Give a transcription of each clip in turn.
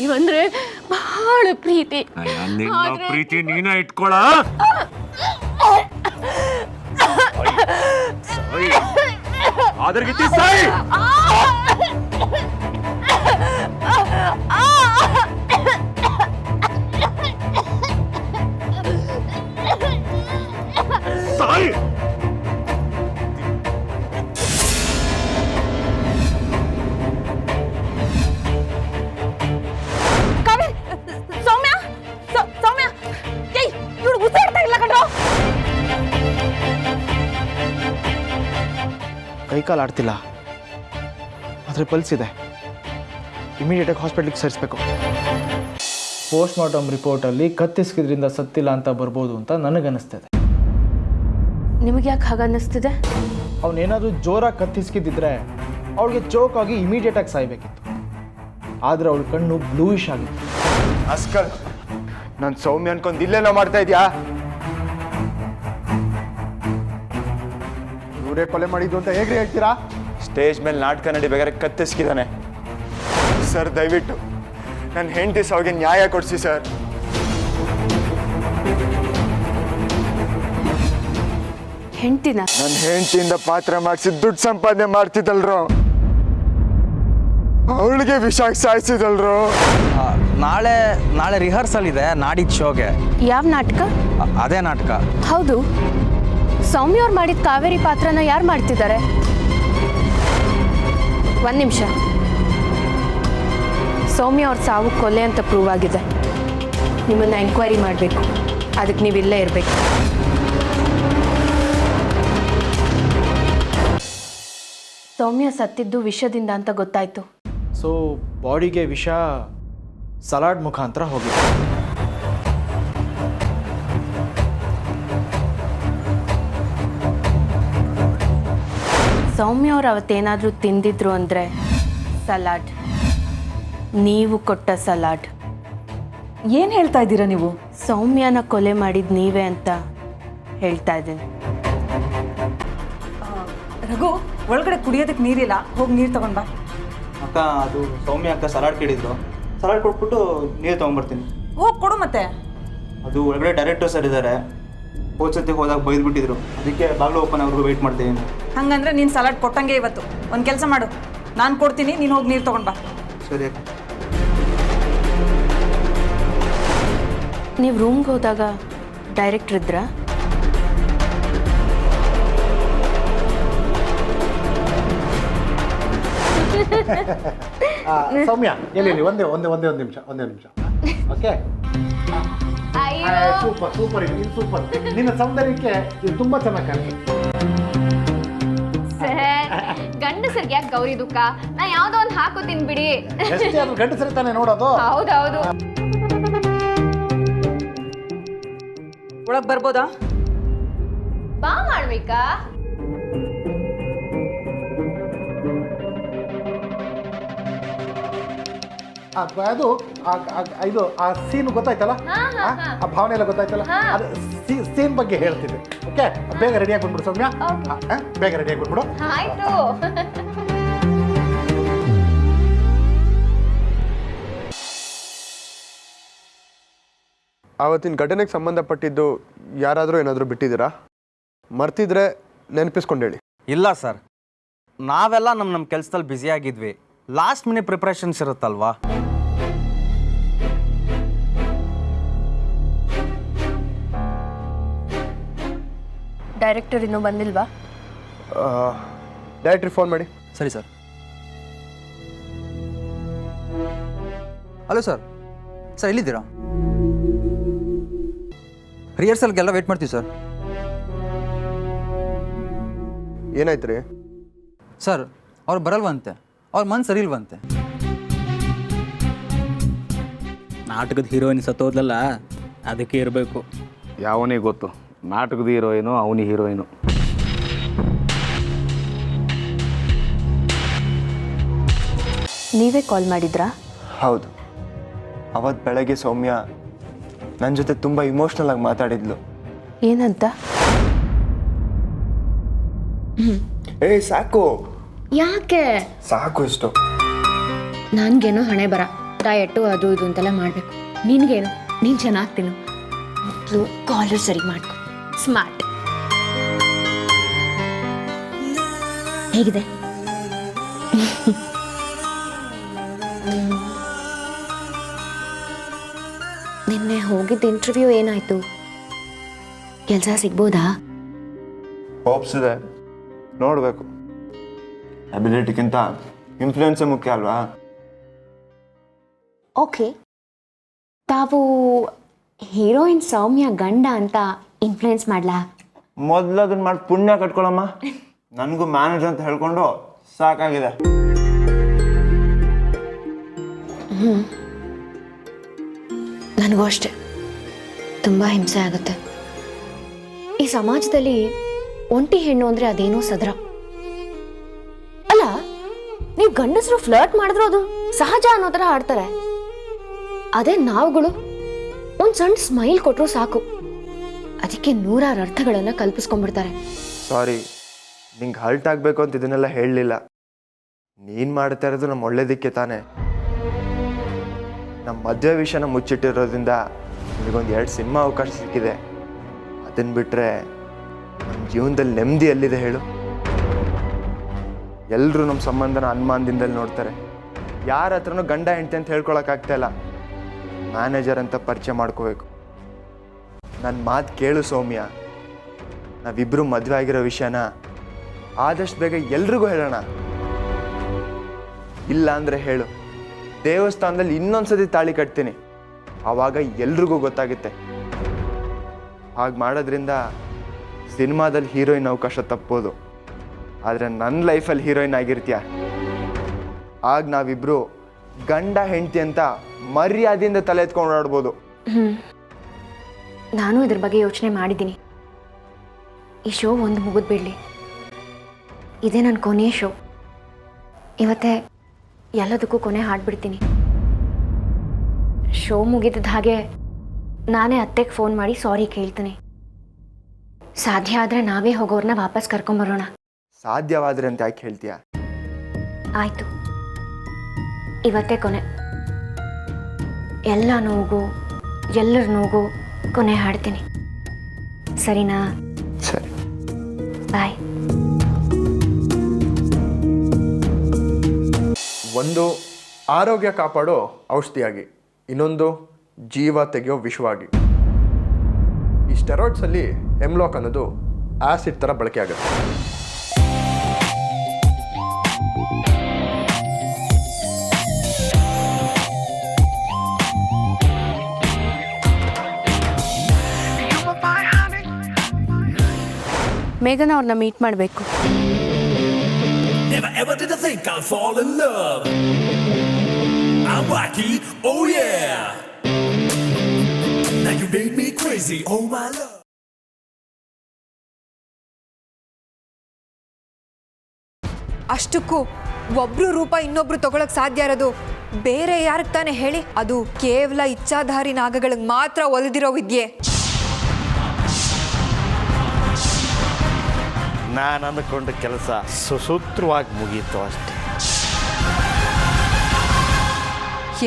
ನೀವಂದ್ರೆ ಬಹಳ ಪ್ರೀತಿ. ಪ್ರೀತಿ ನೀನ ಇಟ್ಕೊಳ. ಆದರ್ಗಿತ್ತಿ ಸಾಯಿ. ಸಾಯಿ. ಸೌಮ್ಯ ಇವ್ರು ಉಸಿರಾಡ್ತಾ ಇಲ್ಲ ಕಣ್ರೋ. ಕೈಕಾಲು ಆಡ್ತಿಲ್ಲ, ಆದರೆ ಪಲ್ಸ್ ಇದೆ. ಇಮಿಡಿಯೇಟಾಗಿ ಹಾಸ್ಪಿಟ್ಲಿಗೆ ಸೇರಿಸ್ಬೇಕು. ಪೋಸ್ಟ್ ಮಾರ್ಟಮ್ ರಿಪೋರ್ಟಲ್ಲಿ ಕತ್ತಿಸ್ಕಿದ್ರಿಂದ ಸತ್ತಿಲ್ಲ ಅಂತ ಬರ್ಬೋದು ಅಂತ ನನಗನ್ನಿಸ್ತಿದೆ. ನಿಮಗೆ ಯಾಕೆ ಹಾಗನ್ನಿಸ್ತಿದೆ? ಅವನೇನಾದರೂ ಜೋರಾಗಿ ಕತ್ತಿಸ್ಕಿದ್ದಿದ್ರೆ ಅವಳಿಗೆ ಚೋಕ್ ಆಗಿ ಇಮಿಡಿಯೇಟಾಗಿ ಸಾಯ್ಬೇಕಿತ್ತು. ಆದರೆ ಅವಳ ಕಣ್ಣು ಬ್ಲೂಯಿಶ್ ಆಗಿತ್ತು. ಅಸ್ಕಲ್, ನಾನು ಸೌಮ್ಯ ಅನ್ಕೊಂಡು ಇಲ್ಲೆಲ್ಲ ಮಾಡ್ತಾ ಇದೆಯಾ? ಇವರೇ ಕೊಲೆ ಮಾಡಿದ್ದು ಅಂತ ಹೇಗೆ ಹೇಳ್ತೀರಾ? ಸ್ಟೇಜ್ ಮೇಲೆ ನಾಟಕ ನಡಿಬೇಕಾದ್ರೆ ಕತ್ತಿಸ್ಕಿದ್ದಾನೆ ಸರ್. ದಯವಿಟ್ಟು ನನ್ನ ಹೆಂಡತಿ ಸಾವಿಗೆ ನ್ಯಾಯ ಕೊಡಿಸಿ ಸರ್. ಹೆಂಡ್ತಿನ? ನನ್ನ ಹೆಂಡತಿಯಿಂದ ಪಾತ್ರ ಮಾಡಿಸಿ ದುಡ್ಡು ಸಂಪಾದನೆ ಮಾಡ್ತಿದ್ದಲ್ರು, ಅವಳಿಗೆ ವಿಷ ಸಾಯಿಸಿದಲ್ರು. ನಾಳೆ ರಿಹರ್ಸಲ್ ಇದೆ, ನಾಡಿದ್ದು ಶೋಗೆ. ಯಾವ ನಾಟಕ? ಅದೇ ನಾಟಕ. ಹೌದು. ಸೌಮ್ಯ ಅವ್ರು ಮಾಡಿದ ಕಾವೇರಿ ಪಾತ್ರನ ಯಾರು ಮಾಡ್ತಿದ್ದಾರೆ? ಒಂದು ನಿಮಿಷ. ಸೌಮ್ಯ ಅವ್ರ ಸಾವು ಕೊಲೆ ಅಂತ ಪ್ರೂವ್ ಆಗಿದೆ. ನಿಮ್ಮನ್ನು ಎಂಕ್ವೈರಿ ಮಾಡಬೇಕು. ಅದಕ್ಕೆ ನೀವಿಲ್ಲೇ ಇರಬೇಕು. ಸೌಮ್ಯ ಸತ್ತಿದ್ದು ವಿಷದಿಂದ ಅಂತ ಗೊತ್ತಾಯ್ತು. ಸೊ ಬಾಡಿಗೆ ವಿಷ ಸಲಾಡ್ ಮುಖಾಂತರ ಹೋಗಿದೆ. ಸೌಮ್ಯ ಅವ್ರು ಅವತ್ತೇನಾದರೂ ತಿಂದಿದ್ರು ಅಂದರೆ ಸಲಾಡ್, ನೀವು ಕೊಟ್ಟ ಸಲಾಡ್. ಏನು ಹೇಳ್ತಾ ಇದ್ದೀರಾ ನೀವು? ಸೌಮ್ಯನ ಕೊಲೆ ಮಾಡಿದ್ದು ನೀವೇ ಅಂತ ಹೇಳ್ತಾ ಇದ್ದೀನಿ. ರಘು, ಒಳಗಡೆ ಕುಡಿಯೋದಕ್ಕೆ ನೀರಿಲ್ಲ, ಹೋಗಿ ನೀರು ತಗೊಂಡ್ ಬಾ. ಅಕ್ಕ, ಅದು ಸೌಮ್ಯ ಅಕ್ಕ ಸಲಾಡ್ ಕೇಳಿದ್ರು. ಸಲಾಡ್ ಕೊಟ್ಬಿಟ್ಟು ನೀರು ತೊಗೊಂಬರ್ತೀನಿ. ಹೋಗಿ ಕೊಡು ಮತ್ತೆ. ಅದು ಒಳಗಡೆ ಡೈರೆಕ್ಟರ್ ಸರ್ ಇದ್ದಾರೆ. ಹೋದ್ಸತಿ ಹೋದಾಗ ಬೈದ್ಬಿಟ್ಟಿದ್ರು, ಅದಕ್ಕೆ ಬಾಗಿಲು ಓಪನ್ ಅವ್ರಿಗೂ ವೆಯ್ಟ್ ಮಾಡ್ತೀನಿ. ಹಂಗಂದ್ರೆ ನೀನು ಸಲಾಡ್ ಕೊಟ್ಟಂಗೆ ಇವತ್ತು. ಒಂದು ಕೆಲಸ ಮಾಡು, ನಾನು ಕೊಡ್ತೀನಿ, ನೀನು ಹೋಗಿ ನೀರು ತಗೊಂಡ್ ಬಾ. ಸರಿ ಅಕ್ಕ. ನೀವು ರೂಮ್ಗೆ ಹೋದಾಗ ಡೈರೆಕ್ಟ್ರ್ ಇದ್ರಾ? ಸೌಮ್ಯ ಎಲ್ಲಿ ಒಂದೇ ನಿಮಿಷ ಓಕೆ. ಸೂಪರ್ ಇದು ಸೂಪರ್. ನಿನ್ನ ಸೌಂದರ್ಯಕ್ಕೆ ಇದು ತುಂಬಾ ಚೆನ್ನಾಗಿ ಕಾಣ್ತದೆ. ಗಂಡಸರಿಗೆ ಯಾಕೆ ಗೌರಿ ದುಃಖ? ನಾ ಯಾವ್ದೋ ಒಂದು ಹಾಕೋತೀನಿ ಬಿಡಿ. ಎಷ್ಟೇ ಅದು ಗಂಡಸರಿ ತಾನೇ ನೋಡೋದು. ಹೌದೌದು. ಒಳಗೆ ಬರ್ಬೋದಾ? ಬಾ ಮಾಡ್ಬೇಕಾ? ಅದು ಇದು ಆ ಸೀನ್ ಗೊತ್ತಾಯ್ತಲ್ಲ, ಆ ಭಾವನೆ ಎಲ್ಲ ಗೊತ್ತಾಯ್ತಲ್ಲ, ಅದು ಸೀನ್ ಬಗ್ಗೆ ಹೇಳ್ತಿದ್ದೆ. ಓಕೆ, ಬೇಗ ರೆಡಿಯಾಗಿ ಬಂದ್ಬಿಡು ಸೌಮ್ಯ. ಬೇಗ ರೆಡಿಯಾಗಿ ಬಂದ್ಬಿಡು. ಆಯ್ತು. ಆವತ್ತಿನ ಘಟನೆಗೆ ಸಂಬಂಧಪಟ್ಟಿದ್ದು ಯಾರಾದರೂ ಏನಾದರೂ ಬಿಟ್ಟಿದ್ದೀರಾ? ಮರ್ತಿದ್ರೆ ನೆನಪಿಸ್ಕೊಂಡು ಹೇಳಿ. ಇಲ್ಲ ಸರ್, ನಾವೆಲ್ಲ ನಮ್ಮ ಕೆಲಸದಲ್ಲಿ ಬ್ಯುಸಿಯಾಗಿದ್ವಿ. ಲಾಸ್ಟ್ ಮಿನಿಟ್ ಪ್ರಿಪ್ರೇಷನ್ಸ್ ಇರುತ್ತಲ್ವಾ. ಡೈರೆಕ್ಟರ್ ಇನ್ನೂ ಬಂದಿಲ್ವಾ? ಡೈರೆಕ್ಟ್ರಿಗೆ ಫೋನ್ ಮಾಡಿ. ಸರಿ ಸರ್. Hello sir. ಸರ್ ಎಲ್ಲಿದ್ದೀರಾ? ರಿಹರ್ಸಲ್ಗೆಲ್ಲ ವೇಟ್ ಮಾಡ್ತೀವಿ ಸರ್. ಏನಾಯ್ತು ರೀ? ಸರ್, ಅವ್ರು ಬರಲ್ವಂತೆ. ಅವ್ರ ಮನ್ಸು ಸರಿ ಇಲ್ವಂತೆ. ನಾಟಕದ ಹೀರೋಯಿನ್ ಸತ್ತೋದ್ಲಲ್ಲ, ಅದಕ್ಕೆ ಇರಬೇಕು. ಯಾವನಿಗೆ ಗೊತ್ತು, ನಾಟಕದ ಹೀರೋಯಿನು ಅವನಿ ಹೀರೋಯಿನು. ನೀವೇ ಕಾಲ್ ಮಾಡಿದ್ರಾ? ಹೌದು. ಅವತ್ತು ಬೆಳಗ್ಗೆ ಸೌಮ್ಯ ನನ್ನ ಜೊತೆ ತುಂಬ ಇಮೋಷ್ನಲ್ ಆಗಿ ಮಾತಾಡಿದ್ಲು. ಏನಂತ? ಸಾಕು. ಯಾಕೆ? ಸಾಕು ಇಷ್ಟು. ನನ್ಗೇನೋ ಹಣೆ ಬರ. ಡಯಟು ಅದು ಇದು ಅಂತೆಲ್ಲ ಮಾಡಬೇಕು. ನಿನಗೇನು, ನೀನು ಚೆನ್ನಾಗಿ ತಿನ್ನು. ಮೊದಲು ಕಾಲರ್ ಸರಿ ಮಾಡ್ಕೊ. ಸ್ಮಾರ್ಟ್ ಹೇಗಿದೆ? ನಿನ್ನೆ ಹೋಗಿದ್ದ ಇಂಟರ್ವ್ಯೂ ಏನಾಯ್ತು? ಕೆಲಸ ಸಿಗ್ಬೋದಾ? ಹೋಪ್ಸ್ ಇದೆ, ನೋಡಬೇಕು. ಅಬಿಲಿಟಿಗಿಂತ ಇನ್ಫ್ಲೂಯೆನ್ಸೇ ಮುಖ್ಯ ಅಲ್ವಾ? ಓಕೆ, ತಾವು ಹೀರೋಯಿನ್ ಸೌಮ್ಯ ಗಂಡ ಅಂತ ಇನ್ಫ್ಲೂಯೆನ್ಸ್ ಮಾಡ್ಲಾ? ಮೊದಲು ಅದನ್ನ ಮಾಡಿ ಪುಣ್ಯ ಕಟ್ಕೊಳಮ್ಮ. ನನಗೂ ಮ್ಯಾನೇಜರ್ ಅಂತ ಹೇಳ್ಕೊಂಡು ಸಾಕಾಗಿದೆ. ನನಗೂ ಅಷ್ಟೆ, ತುಂಬ ಹಿಂಸೆ ಆಗುತ್ತೆ. ಈ ಸಮಾಜದಲ್ಲಿ ಒಂಟಿ ಹೆಣ್ಣು ಅಂದರೆ ಅದೇನೋ ಸದರ ಅಲ್ಲ. ನೀವು ಗಂಡಸರು ಫ್ಲರ್ಟ್ ಮಾಡಿದ್ರು ಅದು ಸಹಜ ಅನ್ನೋ ಥರ ಆಡ್ತಾರೆ. ಅದೇ ನಾವುಗಳು ಒಂದು ಸಣ್ಣ ಸ್ಮೈಲ್ ಕೊಟ್ಟರು ಸಾಕು, ಅದಕ್ಕೆ ನೂರಾರು ಅರ್ಥಗಳನ್ನು ಕಲ್ಪಿಸ್ಕೊಂಡ್ಬಿಡ್ತಾರೆ. ಸಾರಿ, ನಿಂಗೆ ಹರ್ಟ್ ಆಗಬೇಕು ಅಂತ ಇದನ್ನೆಲ್ಲ ಹೇಳಲಿಲ್ಲ. ನೀನು ಮಾಡ್ತಾ ಇರೋದು ನಮ್ಮ ಒಳ್ಳೇದಕ್ಕೆ ತಾನೇ. ನಮ್ಮ ಮದುವೆ ವಿಷಯನ ಮುಚ್ಚಿಟ್ಟಿರೋದ್ರಿಂದ ನಿನಗೊಂದು 2 ಸಿನಿಮಾ ಅವಕಾಶ ಸಿಕ್ಕಿದೆ. ಅದನ್ನು ಬಿಟ್ಟರೆ ನಮ್ಮ ಜೀವನದಲ್ಲಿ ನೆಮ್ಮದಿ ಎಲ್ಲಿದೆ ಹೇಳು? ಎಲ್ಲರೂ ನಮ್ಮ ಸಂಬಂಧನ ಅನುಮಾನದಿಂದಲೇ ನೋಡ್ತಾರೆ. ಯಾರ ಹತ್ರನೂ ಗಂಡ ಹೆಂಡತಿ ಅಂತ ಹೇಳ್ಕೊಳಕ್ಕಾಗ್ತಾ ಇಲ್ಲ. ಮ್ಯಾನೇಜರ್ ಅಂತ ಪರಿಚಯ ಮಾಡ್ಕೋಬೇಕು. ನನ್ನ ಮಾತು ಕೇಳು ಸೌಮ್ಯ, ನಾವಿಬ್ಬರು ಮದುವೆ ಆಗಿರೋ ವಿಷಯನ ಆದಷ್ಟು ಬೇಗ ಎಲ್ರಿಗೂ ಹೇಳೋಣ. ಇಲ್ಲ ಅಂದರೆ ಹೇಳು, ದೇವಸ್ಥಾನದಲ್ಲಿ ಇನ್ನೊಂದ್ಸತಿ ತಾಳಿ ಕಟ್ತೀನಿ, ಆವಾಗ ಎಲ್ರಿಗೂ ಗೊತ್ತಾಗುತ್ತೆ. ಹಾಗೆ ಮಾಡೋದ್ರಿಂದ ಸಿನಿಮಾದಲ್ಲಿ ಹೀರೋಯಿನ್ ಅವಕಾಶ ತಪ್ಪೋದು, ಆದರೆ ನನ್ನ ಲೈಫಲ್ಲಿ ಹೀರೋಯಿನ್ ಆಗಿರ್ತೀಯ. ಆಗ ನಾವಿಬ್ಬರು ಗಂಡ ಹೆಂಡತಿ ಅಂತ ಮರ್ಯಾದೆಯಿಂದ ತಲೆ ಎತ್ಕೊಂಡು ಓಡಾಡ್ಬೋದು. ನಾನು ಇದ್ರ ಬಗ್ಗೆ ಯೋಚನೆ ಮಾಡಿದ್ದೀನಿ. ಈ ಶೋ ಒಂದು ಮುಗಿದು ಬಿಡಲಿ, ಇದೇ ನನ್ನ ಕೊನೆಯ ಶೋ. ಇವತ್ತೇ ಎಲ್ಲದಕ್ಕೂ ಕೊನೆ ಹಾಡ್ಬಿಡ್ತೀನಿ. ಶೋ ಮುಗಿದ ಹಾಗೆ ನಾನೇ ಅತ್ತೆಗೆ ಫೋನ್ ಮಾಡಿ ಸಾರಿ ಕೇಳ್ತೀನಿ. ಸಾಧ್ಯ ಆದರೆ ನಾವೇ ಹೋಗೋರನ್ನ ವಾಪಸ್ ಕರ್ಕೊಂಬರೋಣ. ಸಾಧ್ಯವಾದ್ರೆ ಅಂತ ಯಾಕೆ ಹೇಳ್ತೀಯ? ಆಯಿತು, ಇವತ್ತೇ ಕೊನೆ. ಎಲ್ಲ ನೋವು, ಎಲ್ಲರ ನೋವು ಕೊನೆ ಹಾಡ್ತೀನಿ. ಸರಿನಾ? ಸರಿ, ಬಾಯ್. ಒಂದು ಆರೋಗ್ಯ ಕಾಪಾಡೋ ಔಷಧಿಯಾಗಿ, ಇನ್ನೊಂದು ಜೀವ ತೆಗೆಯೋ ವಿಷವಾಗಿ. ಈ ಸ್ಟೆರಾಯ್ಡ್ಸಲ್ಲಿ ಹೆಮ್ಲಾಕ್ ಅನ್ನೋದು ಆ್ಯಸಿಡ್ ಥರ ಬಳಕೆ ಆಗುತ್ತೆ. ಮೇಘನ ಅವ್ರನ್ನ ಮೀಟ್ ಮಾಡಬೇಕು. Never ever did I think I'd fall in love. I'm wacky, oh yeah. Now you made me crazy, oh my love. ಅಷ್ಟಕ್ಕೂ ಒಬ್ರು ರೂಪ ಇನ್ನೊಬ್ರು ತಗೊಳಕ್ ಸಾಧ್ಯ ಇರೋದು ಬೇರೆ ಯಾರಿಗೆ ತಾನೇ ಹೇಳಿ? ಅದು ಕೇವಲ ಇಚ್ಛಾಧಾರಿ ನಾಗಗಳಿಗೆ ಮಾತ್ರ ಒಲಿದಿರೋ ವಿದ್ಯೆ. ನಾನು ಅಂದ್ಕೊಂಡ ಕೆಲಸ ಸುಸೂತ್ರವಾಗಿ ಮುಗೀತು ಅಷ್ಟೇ.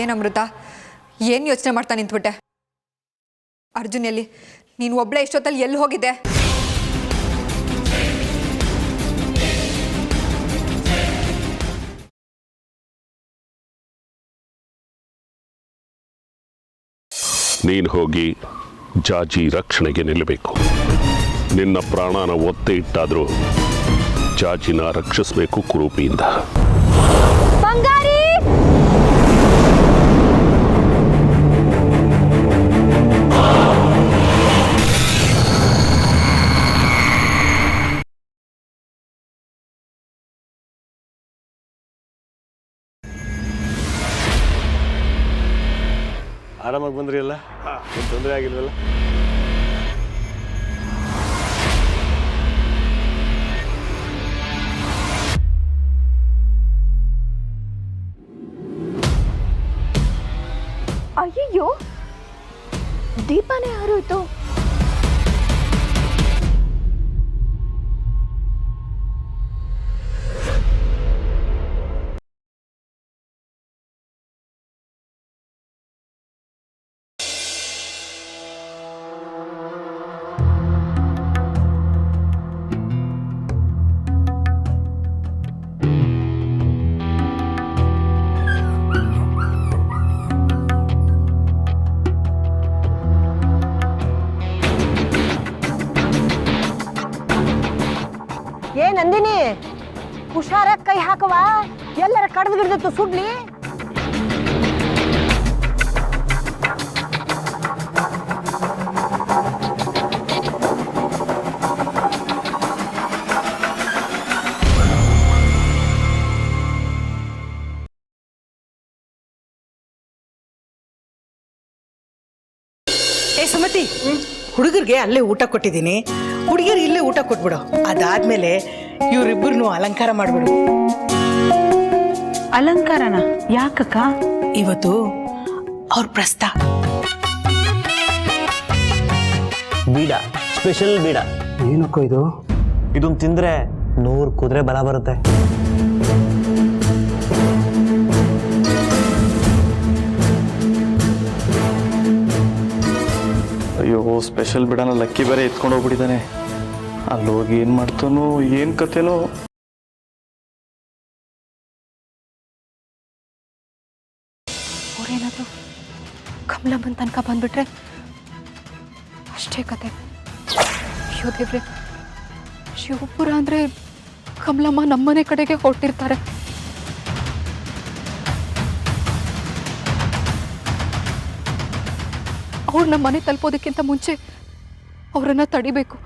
ಏನಮೃತ, ಏನು ಯೋಚನೆ ಮಾಡ್ತಾ ನಿಂತ್ಬಿಟ್ಟೆ? ಅರ್ಜುನ್ ಎಲ್ಲಿ? ನೀನು ಒಬ್ಳೆ ಇಷ್ಟೊತ್ತಲ್ಲಿ ಎಲ್ಲಿ ಹೋಗಿದ್ದೆ? ನೀನು ಹೋಗಿ ಜಾಜಿ ರಕ್ಷಣೆಗೆ ನಿಲ್ಲಬೇಕು. ನಿನ್ನ ಪ್ರಾಣನ ಒತ್ತೆ ಇಟ್ಟಾದರೂ ಜಾಜಿನ ರಕ್ಷಿಸಬೇಕು ಕುರೂಪಿಯಿಂದ. ಬಂಗಾರಿ! ಆರಾಮಾಗಿ ಬಂದ್ರಿ ಅಲ್ಲ? ಏನು ತೊಂದರೆ ಆಗಿಲ್ವಲ್ಲ? ಅಯ್ಯಯ್ಯೋ, ದೀಪನೇ ಹಾರೋಯ್ತು. ಏ ನಂದಿನಿ, ಹುಷಾರ ಕೈ ಹಾಕವ, ಎಲ್ಲರ ಕಡ್ದು ಗಿಡ್ದತ್ತು ಸುಡ್ಲಿ. ಏ ಸುಮತಿ, ಹುಡುಗರಿಗೆ ಅಲ್ಲೇ ಊಟ ಕೊಟ್ಟಿದ್ದೀನಿ, ಹುಡುಗಿಯರಿಗೆ ಇಲ್ಲೇ ಊಟ ಕೊಟ್ಬಿಡು. ಅದಾದ್ಮೇಲೆ ಇವರಿಬ್ಬರನ್ನು ಅಲಂಕಾರ ಮಾಡ್ಬಿಡು. ಅಲಂಕಾರನ ಯಾಕಕ್ಕ? ಇವತ್ತು ಅವ್ರ ಪ್ರಸ್ತಾವ. ಬೀಡ, ಸ್ಪೆಷಲ್ ಬೀಡ. ಏನಕ್ಕೋ ಇದು? ಇದನ್ನ ತಿಂದ್ರೆ 100 ಕುದುರೆ ಬಲ ಬರುತ್ತೆ. ಅಯ್ಯೋ, ಸ್ಪೆಷಲ್ ಬಿಡನ ಲಕ್ಕಿ ಬೇರೆ ಎತ್ಕೊಂಡು ಹೋಗ್ಬಿಟ್ಟಿದ್ದಾನೆ. ಅಲ್ಲಿ ಹೋಗಿ ಏನು ಮಾಡ್ತಾನೋ, ಏನು ಕತೆನೋ. ಅವ್ರೇನಾದ್ರು ಕಮಲಮ್ಮನ ತನಕ ಬಂದ್ಬಿಟ್ರೆ ಅಷ್ಟೇ ಕತೆ. ಅಯ್ಯೋ ದೇವ್ರೆ, ಶಿವಪುರ ಅಂದರೆ ಕಮಲಮ್ಮ ನಮ್ಮನೆ ಕಡೆಗೆ ಹೊರಟಿರ್ತಾರೆ. ಅವ್ರು ನಮ್ಮ ಮನೆ ತಲುಪೋದಕ್ಕಿಂತ ಮುಂಚೆ ಅವರನ್ನು ತಡಿಬೇಕು.